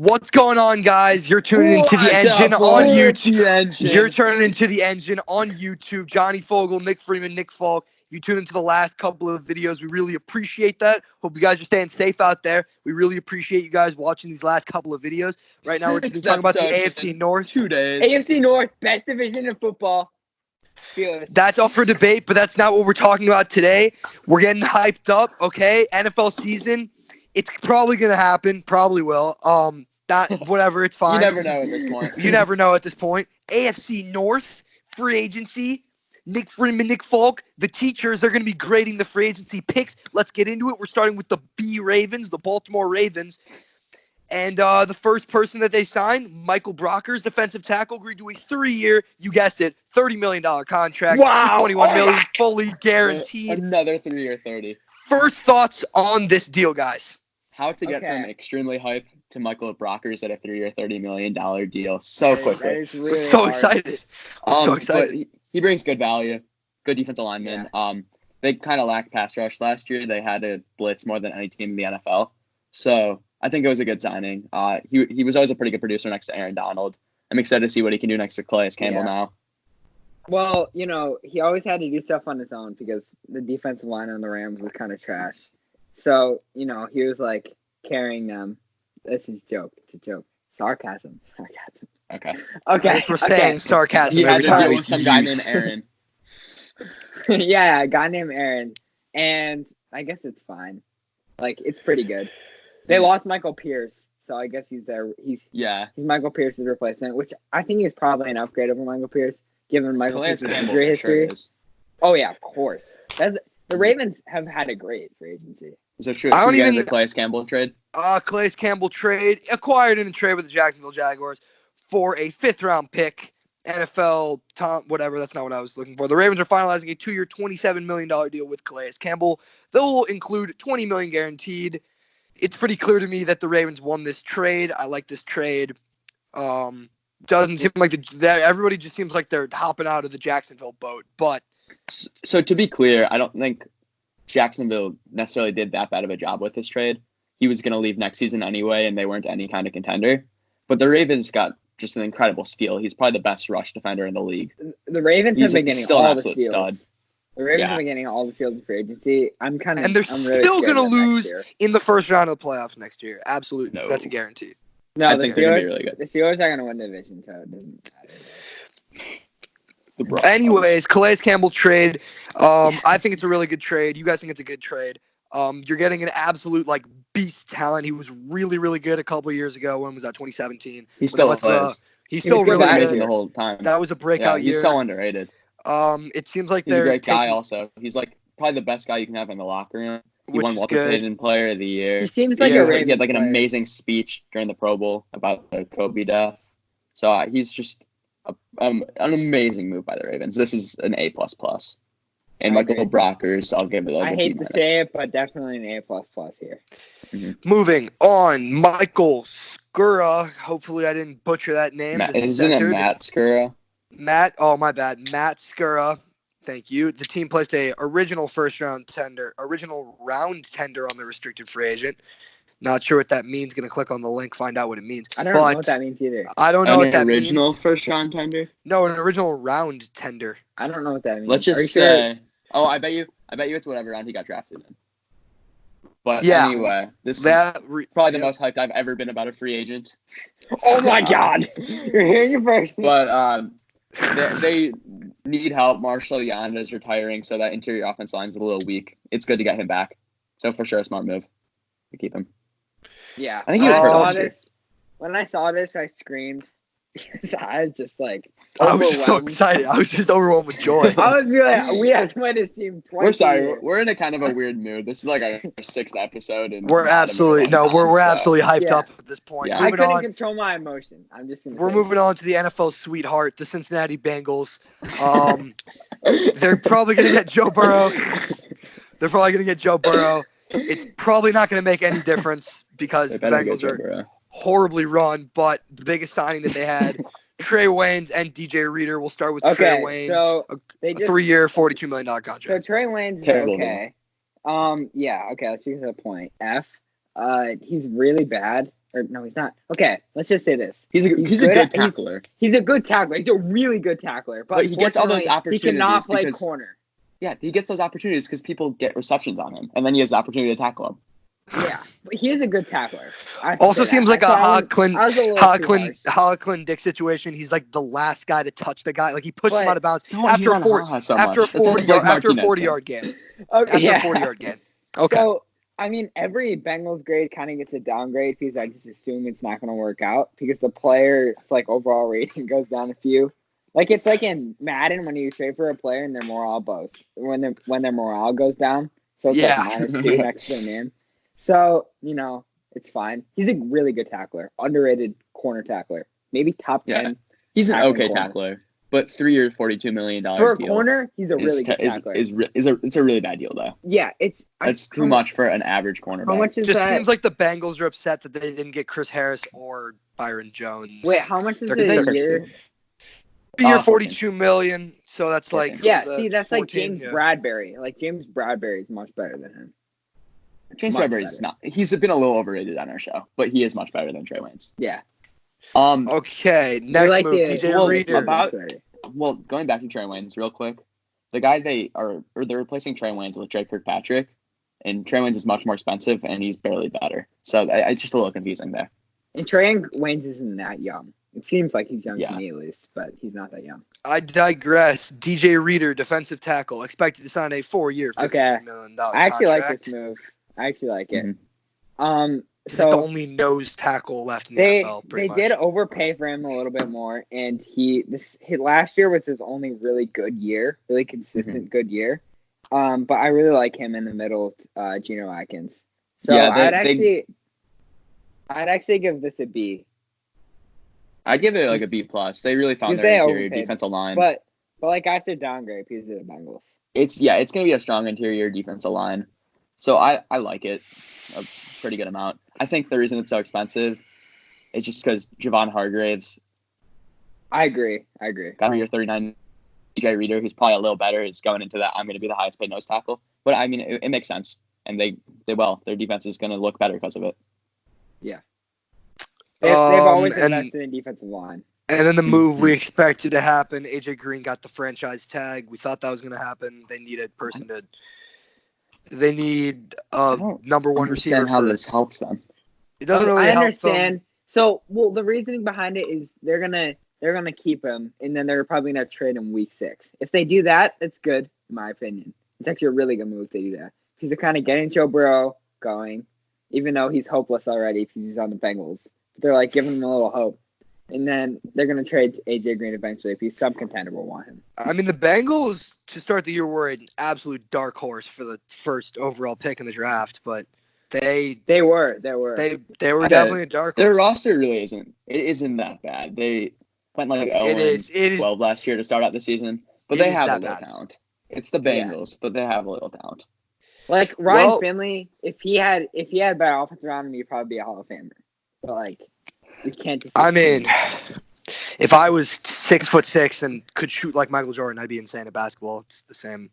What's going on, guys? You're tuning into the engine on YouTube. You're turning into the engine on YouTube. Johnny Fogel, Nick Freeman, Nick Falk. You tuned into the last couple of videos. We really appreciate that. Hope you guys are staying safe out there. We really appreciate you guys watching these last couple of videos. Right now, we're talking about the AFC North. 2 days. AFC North, best division in football. That's up for debate, but that's not what we're talking about today. We're getting hyped up, okay? NFL season. It's probably going to happen. Probably will. Whatever. It's fine. You never know at this point. You never know at this point. AFC North, free agency. Nick Freeman, Nick Falk, the teachers, they're going to be grading the free agency picks. Let's get into it. We're starting with the B Ravens, the Baltimore Ravens. And the first person that they signed, Michael Brockers, defensive tackle, agreed to a 3-year, you guessed it, $30 million contract. Wow. $21 million, fully guaranteed. Another 3-year 30. First thoughts on this deal, guys. How to get from extremely hype to Michael Brockers at a 3-year, $30 million deal so quickly. That is really So hard. excited. So excited. But he brings good value, good defensive lineman. Yeah. They kind of lacked pass rush last year. They had to blitz more than any team in the NFL. So I think it was a good signing. He was always a pretty good producer next to Aaron Donald. I'm excited to see what he can do next to Calais Campbell now. Well, he always had to do stuff on his own because the defensive line on the Rams was kind of trash. So, he was like carrying them. This is a joke. It's a joke. Sarcasm. Okay. Yes, we're saying sarcasm. He had every to time deal we with some guy use. named Aaron. Yeah, a guy named Aaron. And I guess it's fine. Like, it's pretty good. They lost Michael Pierce, so I guess he's there. He's Michael Pierce's replacement, which I think is probably an upgrade over Michael Pierce, given Michael Pierce's injury history. Oh, yeah, of course. The Ravens have had a great free agency. Is that true? The Calais Campbell trade? Calais Campbell trade, acquired in a trade with the Jacksonville Jaguars for a 5th-round pick. NFL, whatever, that's not what I was looking for. The Ravens are finalizing a 2-year, $27 million deal with Calais Campbell. They'll include $20 million guaranteed. It's pretty clear to me that the Ravens won this trade. I like this trade. Doesn't seem like everybody just seems like they're hopping out of the Jacksonville boat. But so to be clear, I don't think Jacksonville necessarily did that bad of a job with this trade. He was going to leave next season anyway, and they weren't any kind of contender. But the Ravens got just an incredible steal. He's probably the best rush defender in the league. The Ravens have been getting all the steals. Stud. The Ravens have been getting all the fields in free agency. And they're still going to lose in the first round of the playoffs next year. Absolutely. No. That's a guarantee. No, I think they're going to be really good. The Steelers are going to win the division, so it doesn't matter. Anyways, Calais Campbell trade. I think it's a really good trade. You guys think it's a good trade. You're getting an absolute beast talent. He was really, really good a couple of years ago. When was that? 2017. He's still plays. He's still really amazing good the whole time. That was a breakout year. He's so underrated. It seems like he's a great guy. Also, he's probably the best guy you can have in the locker room. He won Walter Payton Player of the Year. He seems like a Ravens He had an player. amazing speech during the Pro Bowl about the Kobe death. So he's just an amazing move by the Ravens. This is an A++. And Michael Brockers, I'll give it I hate to say it, but definitely an A++ here. Mm-hmm. Moving on, Michael Skura. Hopefully I didn't butcher that name. Isn't it Matt Skura? Matt, oh my bad. Matt Skura. Thank you. The team placed a original round tender on the restricted free agent. Not sure what that means. Going to click on the link, find out what it means. I don't know what that means either. I don't know what that means. An original first-round tender? No, an original round tender. I don't know what that means. Let's just say. Oh, I bet you it's whatever round he got drafted in. But anyway, this is probably the most hyped I've ever been about a free agent. Oh my God! You're hearing it first. But they need help. Marshall Yanda is retiring, so that interior offense line is a little weak. It's good to get him back. So for sure, a smart move to keep him. Yeah, I think he was hurt last year. When I saw this, I screamed because I was just I was just so excited. I was just overwhelmed with joy. I was really. We have to win this team twice. We're sorry. We're in a kind of a weird mood. This is our 6th episode, and we're absolutely absolutely hyped up at this point. Yeah. I couldn't control my emotion. I'm just. We're moving on to the NFL sweetheart, the Cincinnati Bengals. They're probably gonna get Joe Burrow. It's probably not going to make any difference because the Bengals are horribly run, but the biggest signing that they had, Trey Waynes and DJ Reader. We'll start with Trey Waynes, so a 3-year, $42 million contract. So Trey Waynes is okay. Yeah, okay, let's get to the point. He's really bad, Or no, he's not. Okay, let's just say this. He's a good tackler. He's a good tackler. He's a really good tackler. But he gets all those opportunities. He cannot play corner. Yeah, he gets those opportunities because people get receptions on him, and then he has the opportunity to tackle him. Yeah, but he is a good tackler. Also seems like a Holland Dick situation. He's like the last guy to touch the guy. Like he pushes him out of bounds after a 40-yard game. Okay, after a 40-yard game. Okay. So, I mean, every Bengals grade kind of gets a downgrade because I just assume it's not going to work out because the player's like overall rating goes down a few. Like it's like in Madden when you trade for a player and their morale boasts when their morale goes down. So it's like -2 next to their name. So, it's fine. He's a really good tackler. Underrated corner tackler. Maybe top 10. Yeah. He's an okay tackler. But 3 years, $42 million for a deal corner, he's a really good tackler. It's a really bad deal, though. Yeah, that's too much for an average cornerback. How much is just that? Seems like the Bengals are upset that they didn't get Chris Harris or Byron Jones. Wait, how much is it a year? A year, $42 million. So that's like that's 14, like James Bradbury. Like James Bradbury is much better than him. James Bradbury is not. He's been a little overrated on our show, but he is much better than Trey Waynes. Yeah. Okay. Next move, DJ Reader. Going back to Trey Waynes real quick, the guy they're replacing Trey Waynes with Drake Kirkpatrick, and Trey Waynes is much more expensive, and he's barely better. So it's just a little confusing there. And Trey Waynes isn't that young. It seems like he's young to me at least, but he's not that young. I digress. DJ Reader, defensive tackle, expected to sign a 4-year, $50 million contract. I actually like this move. I actually like it. Mm-hmm. He's like the only nose tackle left in the NFL. They did overpay for him a little bit more, and last year was his only really good year, really consistent good year. But I really like him in the middle, Geno Atkins. So I'd actually give this a B. I'd give it like a B+. They really found their interior defensive line. But like I said, downgrade because of the Bengals. It's going to be a strong interior defensive line. So I like it a pretty good amount. I think the reason it's so expensive is just because Javon Hargraves. I agree. Got your 39 DJ Reader, who's probably a little better, is going into that. I'm going to be the highest paid nose tackle. But I mean, it makes sense. And their defense is going to look better because of it. Yeah. They've always invested in defensive line. And then the move we expected to happen, AJ Green got the franchise tag. We thought that was going to happen. They need a person to. They need a number one receiver. How this helps them? It doesn't really help them. I understand. So, the reasoning behind it is they're gonna keep him, and then they're probably gonna trade him week 6. If they do that, it's good, in my opinion. It's actually a really good move if they do that because they're kind of getting Joe Burrow going, even though he's hopeless already because he's on the Bengals. They're like giving him a little hope. And then they're going to trade AJ Green eventually if he's some contender will want him. I mean, the Bengals to start the year were an absolute dark horse for the first overall pick in the draft, but they were definitely a dark horse. Their roster really isn't that bad. They went like 0-12 last year to start out the season, but they have a little talent. It's the Bengals, but they have a little talent. Like Ryan Finley, if he had better offense around him, he'd probably be a Hall of Famer. But like, we can't just. I mean, if I was 6'6" and could shoot like Michael Jordan, I'd be insane at basketball. It's the same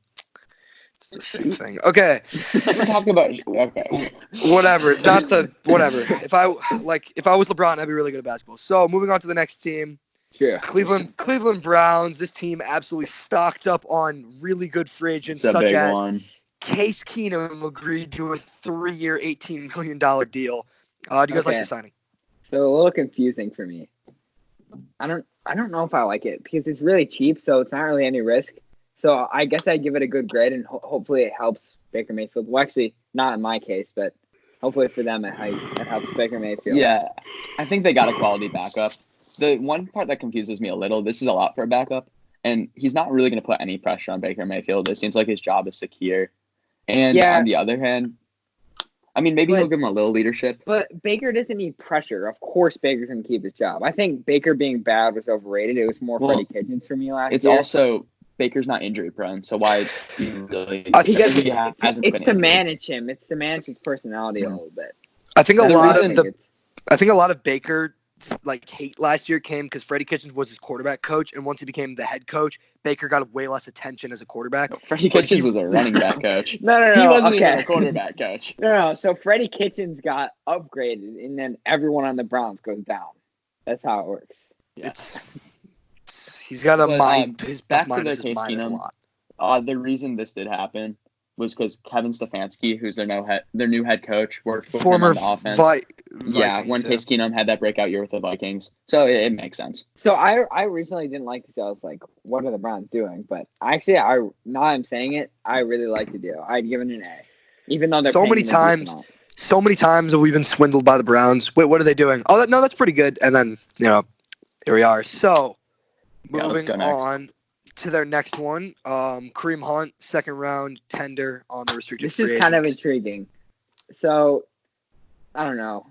thing. Okay. We're talking about whatever. Whatever. If I was LeBron, I'd be really good at basketball. So moving on to the next team. Sure. Cleveland Browns. This team absolutely stocked up on really good free agents such as Case Keenum agreed to a 3-year, $18 million deal. Do you guys like the signing? So a little confusing for me. I don't know if I like it because it's really cheap, so it's not really any risk. So I guess I'd give it a good grade, and hopefully it helps Baker Mayfield. Well, actually, not in my case, but hopefully for them it helps Baker Mayfield. Yeah, I think they got a quality backup. The one part that confuses me a little, this is a lot for a backup, and he's not really going to put any pressure on Baker Mayfield. It seems like his job is secure. And on the other hand, I mean, maybe he'll give him a little leadership. But Baker doesn't need pressure. Of course Baker's going to keep his job. I think Baker being bad was overrated. It was more Freddie Kitchens for me last year. It's also Baker's not injury prone, so why do you really it's to manage him. It's to manage his personality a little bit. I think a lot of Baker hate last year came because Freddie Kitchens was his quarterback coach, and once he became the head coach, Baker got way less attention as a quarterback. No, Freddie Kitchens was a running back coach. No. He wasn't even a quarterback coach. No. So Freddie Kitchens got upgraded, and then everyone on the Browns goes down. That's how it works. Yeah. He's got a mind. His best mind is Case mind is a Keenum, lot. The reason this did happen was because Kevin Stefanski, who's their new head coach, worked with him on the offense. When Case Keenum had that breakout year with the Vikings. So it makes sense. So I originally didn't like this. I was like, what are the Browns doing? But actually, now I'm saying it, I really like the deal. I'd given an A. Even though they're so many times have we been swindled by the Browns. Wait, what are they doing? Oh, no, that's pretty good. And then, here we are. So, moving on to their next one. Kareem Hunt, second round tender on the restricted free agent. This is kind of intriguing. So, I don't know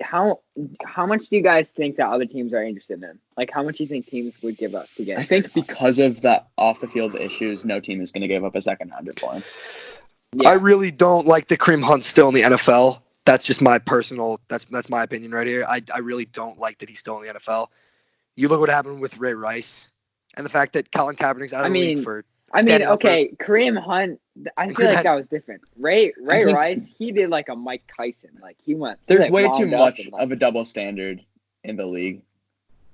how much do you guys think that other teams are interested in? Like, how much do you think teams would give up to get? I think because of the off the field issues, no team is going to give up a second rounder for him. Yeah. I really don't like the Kareem Hunt still in the NFL. That's just my personal. That's my opinion right here. I really don't like that he's still in the NFL. You look what happened with Ray Rice, and the fact that Colin Kaepernick's out of the league for. Kareem Hunt. I feel like that was different. Ray Rice, he did like a Mike Tyson. Like he went. There's way too much of a double standard in the league.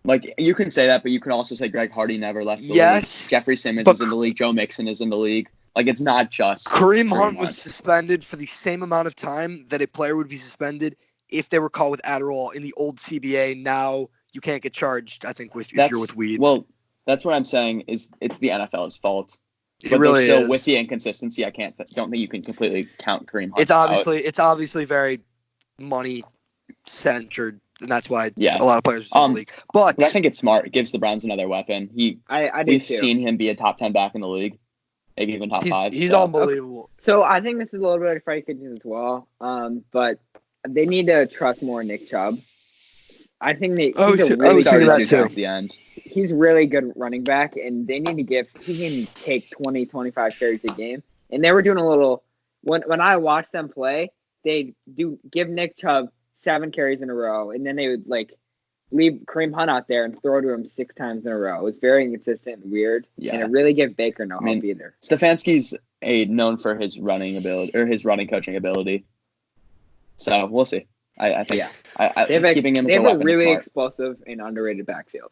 Like you can say that, but you can also say Greg Hardy never left the league. Jeffrey Simmons is in the league. Joe Mixon is in the league. Like it's not just Kareem Hunt was suspended for the same amount of time that a player would be suspended if they were caught with Adderall in the old CBA. Now you can't get charged. I think if you're with weed. Well, that's what I'm saying. Is it's the NFL's fault. But really still, with the inconsistency, don't think you can completely count Kareem Hunt. It's obviously very money centered, and that's why a lot of players are in the league. But I think it's smart. It gives the Browns another weapon. We've seen him be a top 10 back in the league, maybe even top 5. He's unbelievable. So I think this is a little bit of Freddie Kitchens as well. But they need to trust more Nick Chubb. I think he's the end. He's really good running back, and they need to he can take 20, 25 carries a game. And they were doing a little, when I watched them play, they give Nick Chubb 7 carries in a row, and then they would leave Kareem Hunt out there and throw to him 6 times in a row. It was very inconsistent and weird, and it really gave Baker no help either. Stefanski's known for his running ability, or his running coaching ability. So we'll see. I think keeping him as a weapon is really smart. Explosive and underrated backfield.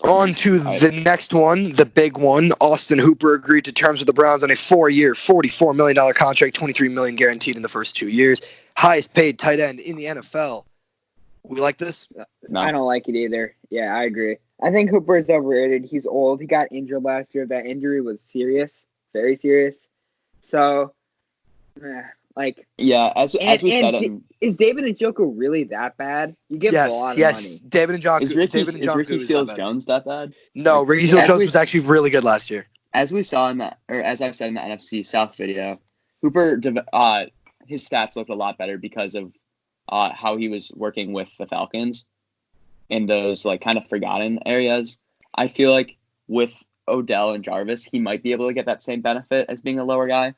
On to the next one, the big one. Austin Hooper agreed to terms with the Browns on a 4-year, $44 million contract, $23 million guaranteed in the first 2 years. Highest paid tight end in the NFL. We like this? No. I don't like it either. Yeah, I agree. I think Hooper is overrated. He's old. He got injured last year. That injury was serious, very serious. So, as we said, is David Njoku really that bad? You give him a lot of money. David Njoku. Is Ricky Seals-Jones that bad? No, Ricky Seals-Jones was actually really good last year. As we saw as I said in the NFC South video, Hooper, his stats looked a lot better because of how he was working with the Falcons in those kind of forgotten areas. I feel like with Odell and Jarvis, he might be able to get that same benefit as being a lower guy.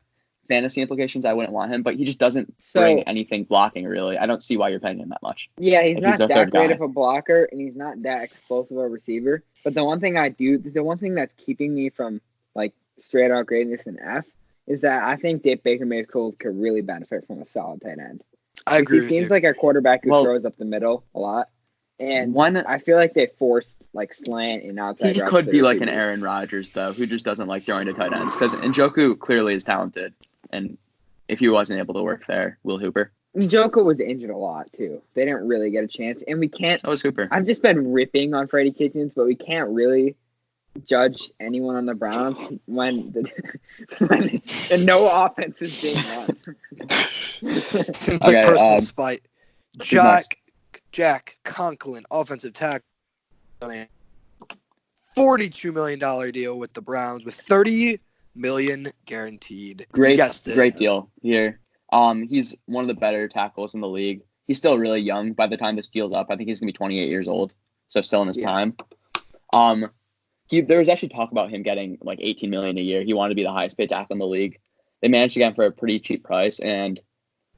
Fantasy implications, I wouldn't want him, but he just doesn't bring anything blocking, really. I don't see why you're paying him that much. Yeah, he's not that great of a blocker, and he's not that explosive a receiver. But the one thing that's keeping me from straight out grading this an F is that I think Baker Mayfield could really benefit from a solid tight end. I agree. He seems like a quarterback who throws up the middle a lot, and I feel like they force slant and outside. He could be like an Aaron Rodgers though, who just doesn't like throwing to tight ends, because Njoku clearly is talented, and if he wasn't able to work there, Will Hooper. Njoku was injured a lot too. They didn't really get a chance, and we can't. So was Hooper. I've just been ripping on Freddie Kitchens, but we can't really judge anyone on the Browns when no offense is being run. Seems like personal spite. Jack Conklin, offensive tackle, on a $42 million deal with the Browns with $30 million guaranteed. Great deal here. He's one of the better tackles in the league. He's still really young. By the time this deal's up, I think he's gonna be 28 years old, so still in his prime. There was actually talk about him getting $18 million a year. He wanted to be the highest paid tackle in the league. They managed to get him for a pretty cheap price, and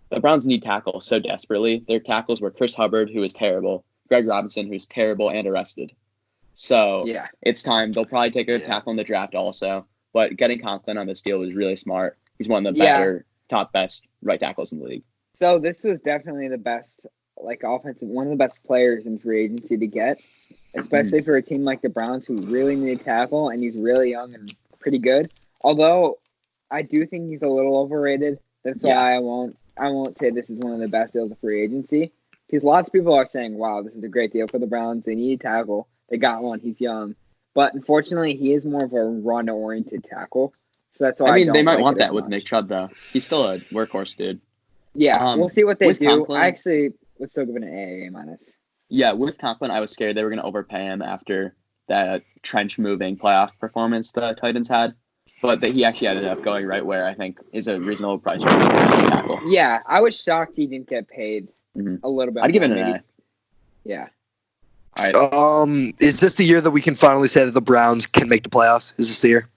the Browns need tackles so desperately. Their tackles were Chris Hubbard, who was terrible, Greg Robinson, who's terrible and arrested. So it's time. They'll probably take a tackle in the draft also. But getting Conklin on this deal was really smart. He's one of the better, best right tackles in the league. So this was definitely the best, offensive, one of the best players in free agency to get, especially for a team like the Browns who really need a tackle, and he's really young and pretty good. Although I do think he's a little overrated. That's why I won't say this is one of the best deals of free agency, because lots of people are saying, wow, this is a great deal for the Browns. They need a tackle. They got one. He's young. But unfortunately, he is more of a run-oriented tackle. So that's why they might want that with Nick Chubb, though. He's still a workhorse dude. Yeah, we'll see what they do. Conklin, I actually would still give it an A-. Yeah, with Conklin, I was scared they were going to overpay him after that trench-moving playoff performance the Titans had. But he actually ended up going right where I think is a reasonable price range for a tackle. Yeah, I was shocked he didn't get paid a little bit. I'd give it an A. Yeah. All right. Is this the year that we can finally say that the Browns can make the playoffs? Is this the year?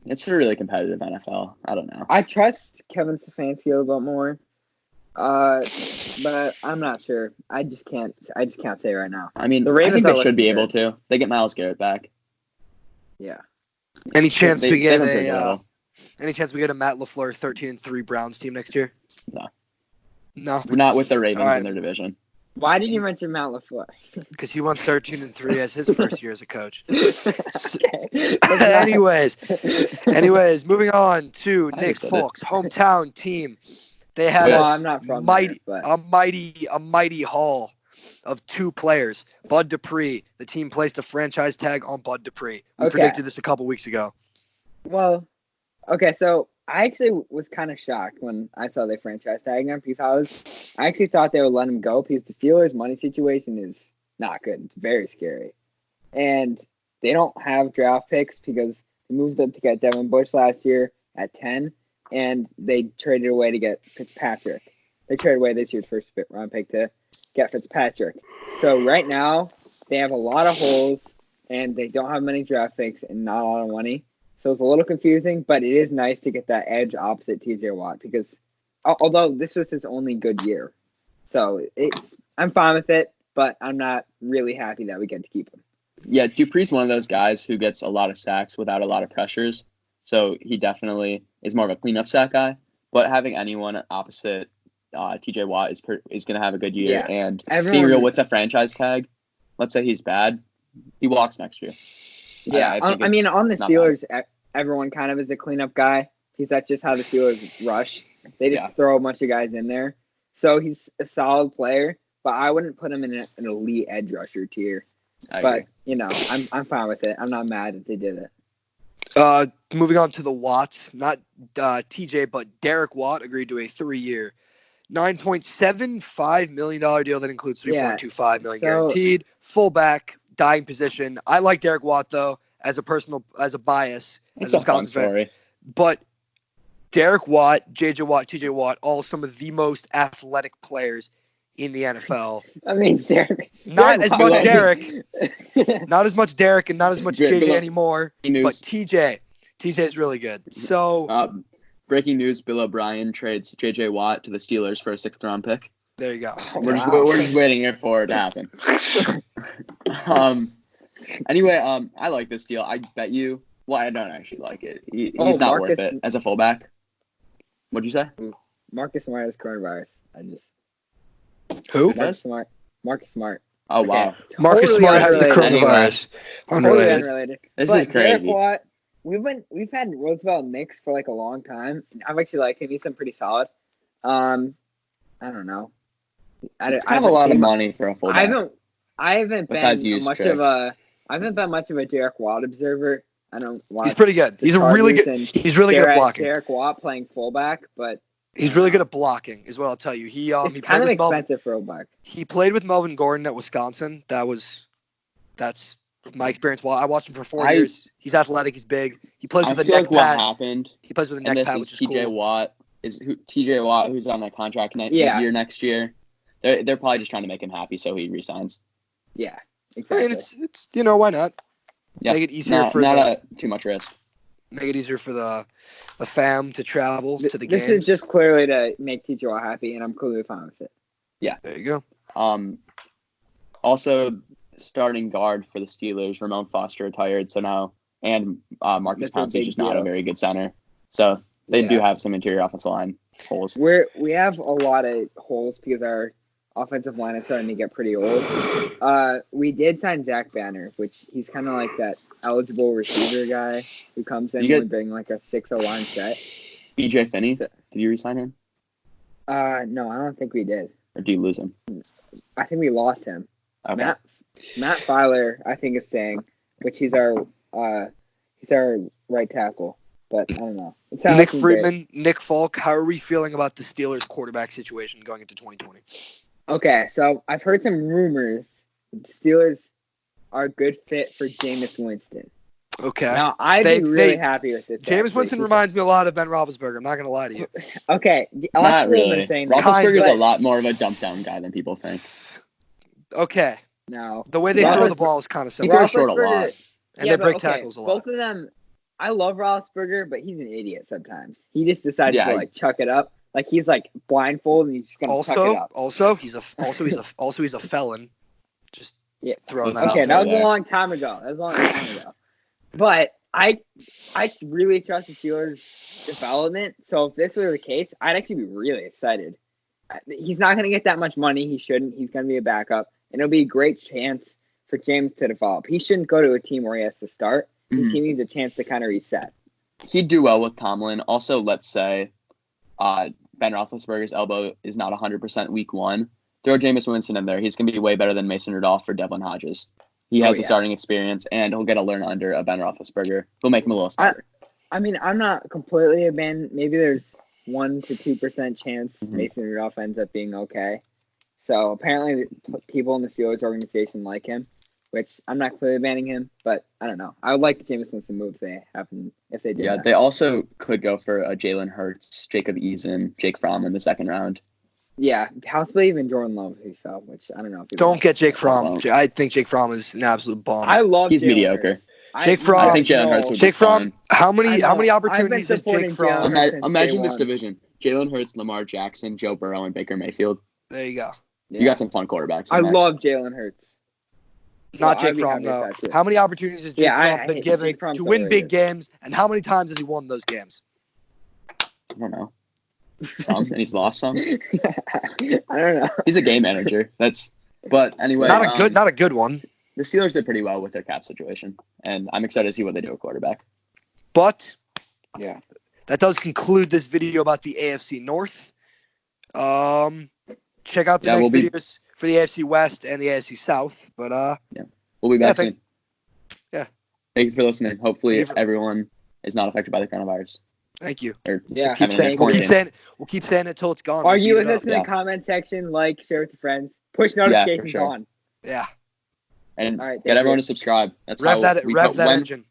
It's a really competitive NFL. I don't know. I trust Kevin Stefanski a little bit more, but I'm not sure. I just can't say right now. I mean, I think they should be able to. They get Myles Garrett back. Yeah. Any chance we get a Matt LaFleur 13-3 Browns team next year? No. We're not with the Ravens in their division. Why did you mention Matt LaFleur? Because he won 13-3 as his first year as a coach. Okay. Anyways, moving on to Nick Folk's hometown team. They had I'm not from a mighty haul of two players. Bud Dupree. The team placed a franchise tag on Bud Dupree. We predicted this a couple weeks ago. Well, okay, so I actually was kind of shocked when I saw they franchise tagged him, because I actually thought they would let him go, because the Steelers' money situation is not good. It's very scary. And they don't have draft picks because they moved up to get Devin Bush last year at 10, and they traded away to get Fitzpatrick. They traded away this year's first round pick to get Fitzpatrick. So right now, they have a lot of holes, and they don't have many draft picks and not a lot of money. So it's a little confusing, but it is nice to get that edge opposite TJ Watt, because although this was his only good year, so I'm fine with it, but I'm not really happy that we get to keep him. Yeah, Dupree's one of those guys who gets a lot of sacks without a lot of pressures, so he definitely is more of a cleanup sack guy. But having anyone opposite TJ Watt is going to have a good year, and being real with a franchise tag, let's say he's bad, he walks next year. Yeah, I mean, on the Steelers, everyone kind of is a cleanup guy, because that's just how the Steelers rush. They just throw a bunch of guys in there. So he's a solid player, but I wouldn't put him in an elite edge rusher tier. But, I'm fine with it. I'm not mad that they did it. Moving on to the Watts, not TJ, but Derek Watt agreed to a 3-year, $9.75 million deal that includes $3.25 million guaranteed, fullback, dying position. I like Derek Watt, though, as a bias, as a Wisconsin fan. But Derek Watt, J.J. Watt, T.J. Watt, all some of the most athletic players in the NFL. I mean, not as much Derek and not as much J.J. anymore, but T.J. T.J. is really good. So, breaking news, Bill O'Brien trades J.J. Watt to the Steelers for a 6th-round pick. There you go. We're just waiting for it to happen. Anyway, I like this deal. I bet you. Well, I don't actually like it. He's not worth it as a fullback. What'd you say? Marcus Smart has coronavirus. Who? Marcus Smart. Oh, wow. Marcus Smart has the coronavirus. Unrelated. This is crazy. Watt, we've had Roosevelt Nix for a long time. I've actually liked him. He's been pretty solid. I don't know. It's kind of a lot of money for a fullback. I haven't been much of a Derek Watt observer. I don't watch. He's pretty good. He's really good at blocking. Derek Watt playing fullback, but he's really good at blocking, is what I'll tell you. He kind of expensive for a fullback. He played with Melvin Gordon at Wisconsin. That's my experience. Well, I watched him for 4 years. He's athletic. He's big. He plays with a neck pad. What happened? He plays with a neck pad, which is TJ cool. Watt TJ Watt, who's on that contract year next year. They're probably just trying to make him happy, so he resigns. Yeah, exactly. I mean, it's why not? Yeah, make it easier too much risk. Make it easier for the fam to travel to the games. This is just clearly to make TJ Watt happy, and I'm clearly fine with it. Yeah. There you go. Also, starting guard for the Steelers, Ramon Foster retired, so now, and Marcus Pouncey's just not a very good center. So they do have some interior offensive line holes. We have a lot of holes because our offensive line is starting to get pretty old. We did sign Zach Banner, which he's kind of like that eligible receiver guy who comes in and bring like a 6-0 line set. BJ Finney, did you re-sign him? No, I don't think we did. Or do you lose him? I think we lost him. Okay. Matt Filer, I think, is staying, which he's our right tackle. But I don't know. Nick Friedman, Nick Falk, how are we feeling about the Steelers quarterback situation going into 2020? Okay, so I've heard some rumors that the Steelers are a good fit for Jameis Winston. Okay. Now, I'd be really happy with this. Jameis Winston reminds me a lot of Ben Roethlisberger. I'm not going to lie to you. Okay. Not really. Roethlisberger's a lot more of a dump-down guy than people think. Okay. No. The way they throw the ball is kind of similar. He throws short a lot. And they break tackles a lot. Both of them, I love Roethlisberger, but he's an idiot sometimes. He just decides to like chuck it up. Like he's like blindfolded and he's just gonna chuck it up. Also, he's a felon. Just throwing that out there. That was a long time ago. But I really trust the Steelers' development. So if this were the case, I'd actually be really excited. He's not going to get that much money. He shouldn't. He's going to be a backup. And it'll be a great chance for James to develop. He shouldn't go to a team where he has to start. His team needs a chance to kind of reset. He'd do well with Tomlin. Also, let's say Ben Roethlisberger's elbow is not 100% week one. Throw Jameis Winston in there. He's going to be way better than Mason Rudolph or Devlin Hodges. He has the starting experience, and he'll get to learn under a Ben Roethlisberger. He'll make him a little smarter. I mean, I'm not completely abandoned. Maybe there's 1 to 2% chance Mason Rudolph ends up being okay. So apparently people in the Steelers organization like him, which I'm not completely abandoning him, but I don't know. I would like the Jameis Winston move if they did. Yeah, they also could go for a Jalen Hurts, Jacob Eason, Jake Fromm in the second round. Yeah, possibly even Jordan Love if he fell, which I don't know. Don't get Jake Fromm. I think Jake Fromm is an absolute bomb. I love. He's mediocre. Jake Fromm. I think Jalen Hurts would be fine. How many opportunities has Jake Fromm? Imagine this division: Jalen Hurts, Lamar Jackson, Joe Burrow, and Baker Mayfield. There you go. You got some fun quarterbacks. I love Jalen Hurts. Not Jake Fromm, though. How many opportunities has Jake Fromm been given to win big games, and how many times has he won those games? I don't know. Some, and he's lost some. I don't know. He's a game manager. But anyway. Not a good one. The Steelers did pretty well with their cap situation, and I'm excited to see what they do at quarterback. But that does conclude this video about the AFC North. Check out the next videos for the AFC West and the AFC South. But we'll be back soon. Thank you for listening. Hopefully everyone is not affected by the coronavirus. Thank you. We'll keep saying it till it's gone. Are you with us in the comment section? Like, share with your friends. Push notifications on. Yeah. And get everyone to subscribe. That's rev that engine.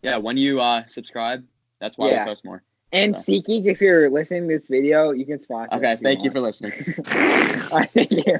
Yeah, when you subscribe, that's why we post more. And SeatGeek, if you're listening to this video, you can sponsor. Okay, thank you for listening. Thank you.